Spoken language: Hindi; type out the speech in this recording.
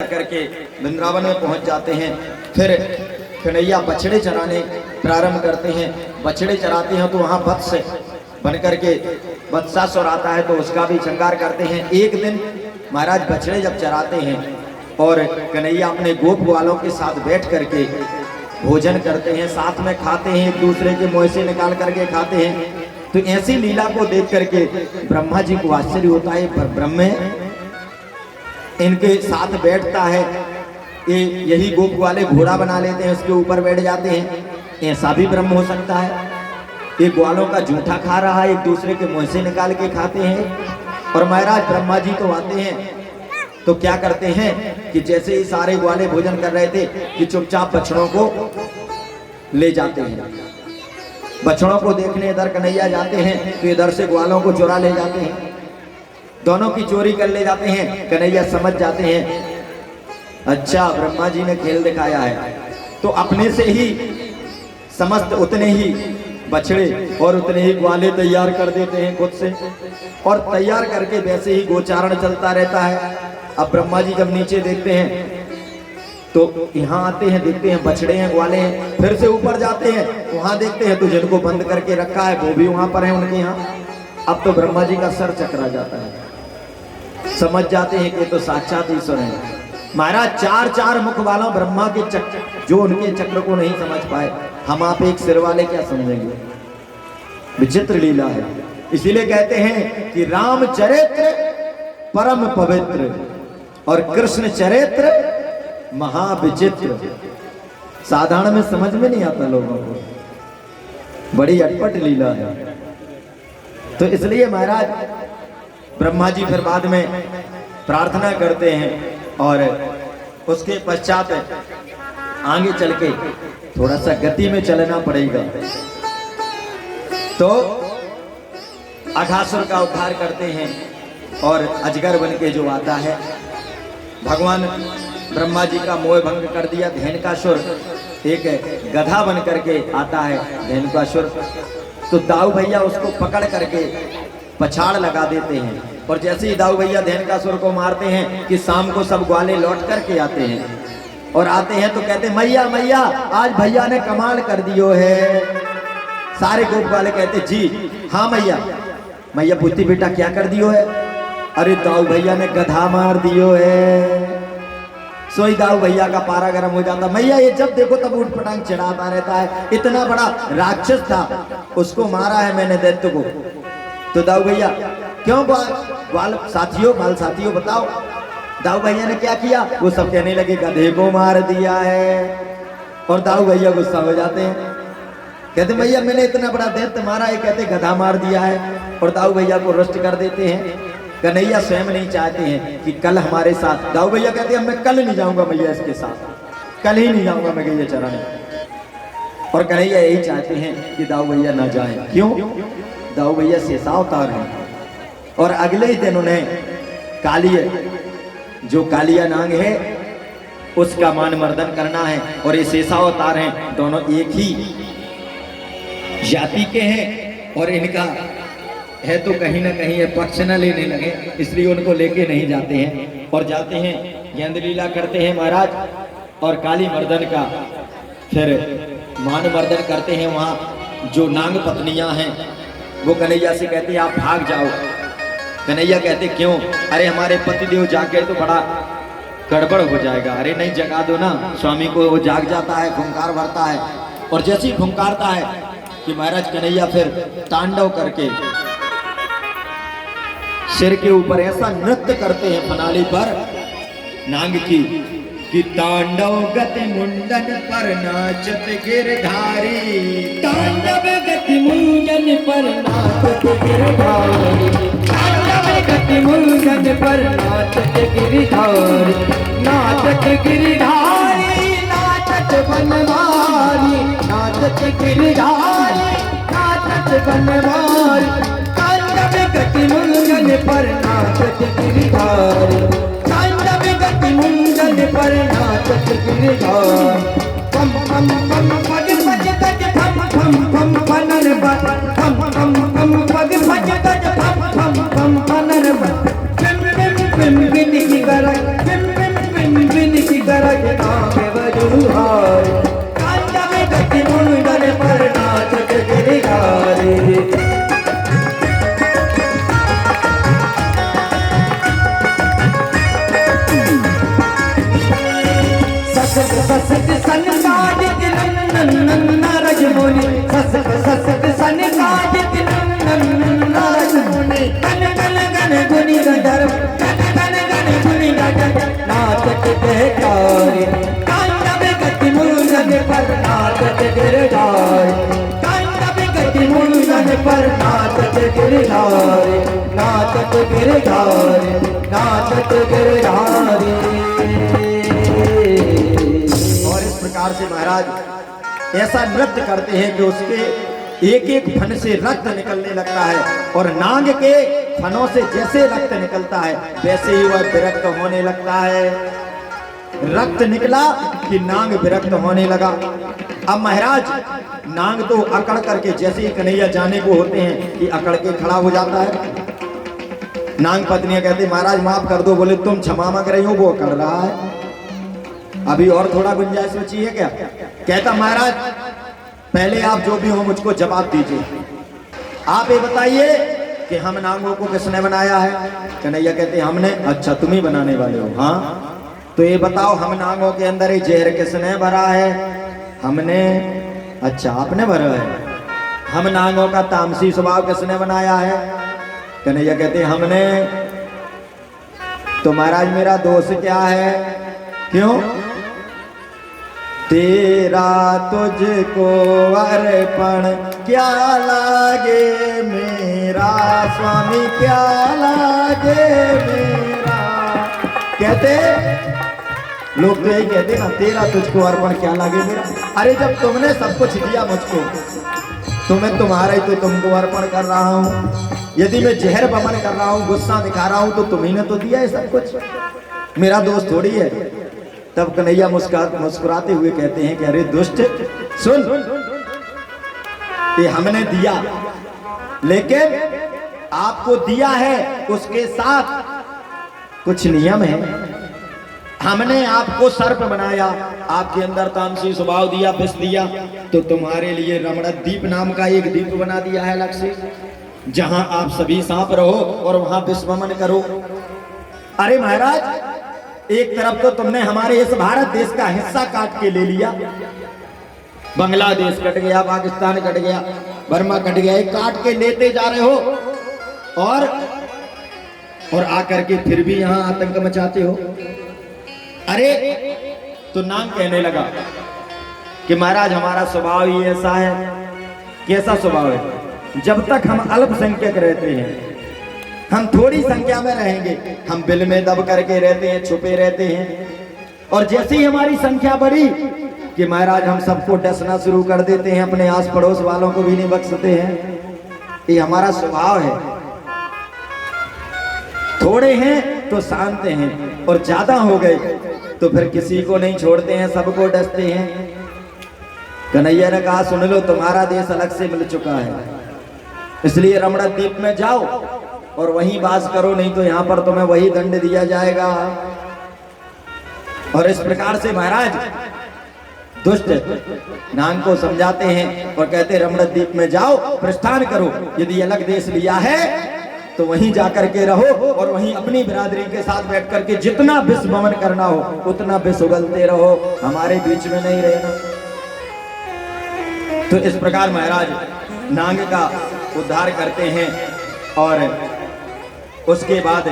करके वृंदावन में पहुंच जाते हैं। फिर कन्हैया बछड़े चराने प्रारंभ करते हैं। बछड़े चराते हैं तो वहाँ वत्स बन करके वत्सासुर आता है तो उसका भी श्रृंगार करते हैं। एक दिन महाराज बछड़े जब चराते हैं और कन्हैया अपने गोप वालों के साथ बैठ करके भोजन करते हैं, साथ में खाते हैं, एक दूसरे के मुंह से निकाल करके खाते हैं। तो ऐसी लीला को देख करके ब्रह्मा जी को आश्चर्य होता है, पर ब्रह्म इनके साथ बैठता है, यही गोप वाले घोड़ा बना लेते हैं, उसके ऊपर बैठ जाते हैं। ऐसा भी ब्रह्म हो सकता है। ये ग्वालों का जूठा खा रहा है, एक दूसरे के मुंह से निकाल के खाते हैं। और महाराज ब्रह्मा जी तो आते हैं तो क्या करते हैं कि जैसे ही सारे ग्वाले भोजन कर रहे थे कि चुपचाप बछड़ों को ले जाते हैं। बछड़ों को देखने इधर कन्हैया जाते हैं तो इधर से ग्वालों को चुरा ले जाते हैं, दोनों की चोरी कर ले जाते हैं। कन्हैया समझ जाते हैं अच्छा ब्रह्मा जी ने खेल दिखाया है, तो अपने से ही समस्त उतने ही बछड़े और उतने ही ग्वाले तैयार कर देते हैं खुद से, और तैयार करके वैसे ही गोचारण चलता रहता है। अब ब्रह्मा जी जब नीचे देखते हैं तो यहाँ आते हैं, देखते हैं बछड़े हैं, ग्वाले हैं। फिर से ऊपर जाते हैं, वहां देखते हैं तो जिनको बंद करके रखा है वो भी वहां पर है उनके यहाँ। अब तो ब्रह्मा जी का सर चकरा जाता है, समझ जाते हैं कि तो साक्षात ईश्वर है। महाराज चार चार मुख वाला ब्रह्मा के चक्र, जो उनके चक्र को नहीं समझ पाए, हम आप एक सिर वाले क्या समझेंगे। विचित्र लीला है। इसीलिए कहते हैं कि राम चरित्र परम पवित्र और कृष्ण चरित्र महाविचित्र। साधारण में समझ में नहीं आता लोगों को, बड़ी अटपट लीला है। तो इसलिए महाराज ब्रह्मा जी फिर बाद में प्रार्थना करते हैं और उसके पश्चात आगे चल के थोड़ा सा गति में चलना पड़ेगा। तो अघासुर का उद्धार करते हैं और अजगर बन के जो आता है, भगवान ब्रह्मा जी का मोह भंग कर दिया। धेनुकासुर एक गधा बन करके आता है, धेनुकासुर। तो दाऊ भैया उसको पकड़ करके पछाड़ लगा देते हैं, और जैसे ही दाऊ भैया धेनुकासुर को मारते हैं कि शाम को सब ग्वाले लौट करके आते हैं, और आते हैं तो कहते मैया मैया आज भैया ने कमाल कर दियो है। सारे गोप वाले कहते जी हाँ मैया। मैया पूछती बेटा क्या कर दियो है। अरे दाऊ भैया ने गधा मार दियो है। सोई दाऊ भैया का पारा गर्म हो जाता। मैया ये जब देखो तब उठ पटांग चढ़ाता रहता है, इतना बड़ा राक्षस था, उसको मारा है मैंने दैत्य को। तो दाऊ भैया क्यों बाल साथियों बताओ दाऊ भैया ने क्या किया। वो सब कहने लगे गधे को मार दिया है। और दाऊ भैया गुस्सा हो जाते हैं, कहते भैया मैंने इतना बड़ा दैत्य मारा है, कहते गधा मार दिया है। और दाऊ भैया को रुष्ट कर देते हैं। कन्हैया स्वयं नहीं चाहते हैं कि कल हमारे साथ, दाऊ भैया कहते हैं मैं कल नहीं जाऊंगा मैया इसके साथ, कल ही नहीं जाऊंगा मैं गैया चराने। और कन्हैया यही चाहते हैं कि दाऊ भैया ना जाए। क्यों? दाऊ भैया शेषा अवतार हैं, और अगले ही दिन उन्हें जो कालिया नाग है उसका मान मर्दन करना है। और ये शेषा अवतार हैं, दोनों एक ही जाति के हैं, और इनका है तो कहीं ना कहीं पक्ष न लेने लगे, इसलिए उनको लेके नहीं जाते हैं। और जाते हैं गेंद लीला करते हैं महाराज, और काली मर्दन का फिर मान मर्दन करते हैं। वहाँ जो नाग पत्नियां हैं वो कन्हैया से कहते हैं आप भाग जाओ। कन्हैया कहते क्यों? अरे हमारे पतिदेव जाके तो बड़ा गड़बड़ हो जाएगा। अरे नहीं जगा दो ना स्वामी को, वो जाग जाता है, खूंखार भरता है। और जैसे ही खूंखारता है कि महाराज कन्हैया फिर तांडव करके सिर के ऊपर ऐसा नृत्य करते हैं फनाली पर नाग की कि तांडव गति मुंडन पर नाचत गिरधारी। तांडव गति मुंडन पर नाचत गिरधारी। तांडव गति मुंडन पर नाचत गिरधारी। नाचत गिरधारी नाचत बनवारी। नाचत गिरधारी नाचत बनवारी। तांडव गति मुंडन पर नाचत गिरधारी। तांडव गति मुंडन पर नाचत गिरधारी। पम पम पम पग भज गज फम फम फम फनन बट। पम पम पम पग भज गज फम फम फम फनन बट। पिम पिम पिम गिन गिगर पिम पिम पिम ससक सन काजित नंदन नारद मुनि ससक सन काजित नंदन नारद मुनि गन गन गन गुनि गंधर गन गन गन गुनि गंधर नाचत कहकारे तांडव गति मूलन पर नाचत गिरधारे तांडव गति मूलन पर नाचत गिरधारे नाचत गिरधारे नाचत गिरधारे। और इस प्रकार से महाराज ऐसा नृत्य करते हैं कि उसके एक एक फन से रक्त निकलने लगता है और नाग के फनों से जैसे रक्त निकलता है वैसे ही वह विरक्त होने लगता है। रक्त निकला कि नाग विरक्त होने लगा। अब महाराज नाग तो अकड़ करके जैसे ही कन्हैया जाने को होते हैं कि अकड़ के खड़ा हो जाता है। नाग पत्नियां कहती महाराज माफ कर दो। बोले तुम क्षमा मांग रही हो, वो अकड़ रहा है, अभी और थोड़ा गुंजाइश बची है क्या? कहता महाराज पहले आप जो भी हो मुझको जवाब दीजिए, आप ये बताइए कि हम नागों को किसने बनाया है? कन्हैया कहते हमने। अच्छा तुम ही बनाने वाले हो? हाँ तो ये बताओ हम नागों के अंदर ये जहर किसने भरा है? हमने। अच्छा आपने भरा है। हम नागों का तामसी स्वभाव किसने बनाया है? कन्हैया कहते हमने। तो महाराज मेरा दोष क्या है? क्यों? तेरा तुझको अर्पण क्या लागे मेरा स्वामी, क्या लागे मेरा। कहते लोग तो यही कहते ना तेरा तुझको अर्पण क्या लागे मेरा। अरे जब तुमने सब कुछ दिया मुझको तो मैं तुम्हारा ही तो तुमको अर्पण कर रहा हूँ। यदि मैं जहर बमन कर रहा हूँ, गुस्सा दिखा रहा हूँ तो तुम्ही ने तो दिया है सब कुछ, मेरा दोस्त थोड़ी है। तब कन्हैया मुस्कुराते हुए कहते हैं कि अरे दुष्ट सुन, ये हमने दिया लेकिन आपको दिया है उसके साथ कुछ नियम है। हमने आपको सर्प बनाया, आपके अंदर तामसी स्वभाव दिया, विष दिया, तो तुम्हारे लिए रमणद्वीप नाम का एक द्वीप बना दिया है अलग से, जहां आप सभी सांप रहो और वहां विश्वमन करो। अरे महाराज एक तरफ तो तुमने हमारे इस भारत देश का हिस्सा काट के ले लिया, बांग्लादेश कट गया, पाकिस्तान कट गया, बर्मा कट गया, काट के लेते जा रहे हो और आकर के फिर भी यहां आतंक मचाते हो। अरे तो नाग कहने लगा कि महाराज हमारा स्वभाव ही ऐसा है। कैसा स्वभाव है? जब तक हम अल्पसंख्यक रहते हैं, हम थोड़ी संख्या में रहेंगे, हम बिल में दब करके रहते हैं, छुपे रहते हैं, और जैसे ही हमारी संख्या बढ़ी कि महाराज हम सबको डसना शुरू कर देते हैं, अपने आस पड़ोस वालों को भी नहीं बख्शते हैं। ये हमारा स्वभाव है। थोड़े हैं तो शांत हैं और ज्यादा हो गए तो फिर किसी को नहीं छोड़ते हैं, सबको डसते हैं। कन्हैया ने कहा सुन लो तुम्हारा देश अलग से मिल चुका है, इसलिए रमणद्वीप में जाओ और वहीं वास करो, नहीं तो यहां पर तुम्हें वही दंड दिया जाएगा। और इस प्रकार से महाराज दुष्ट नाग को समझाते हैं और कहते रमणद्वीप में जाओ, प्रस्थान करो, यदि अलग देश लिया है तो वहीं जाकर के रहो और वहीं अपनी बिरादरी के साथ बैठ करके जितना विष वमन करना हो उतना विष उगलते रहो, हमारे बीच में नहीं रहना। तो इस प्रकार महाराज नाग का उद्धार करते हैं और उसके बाद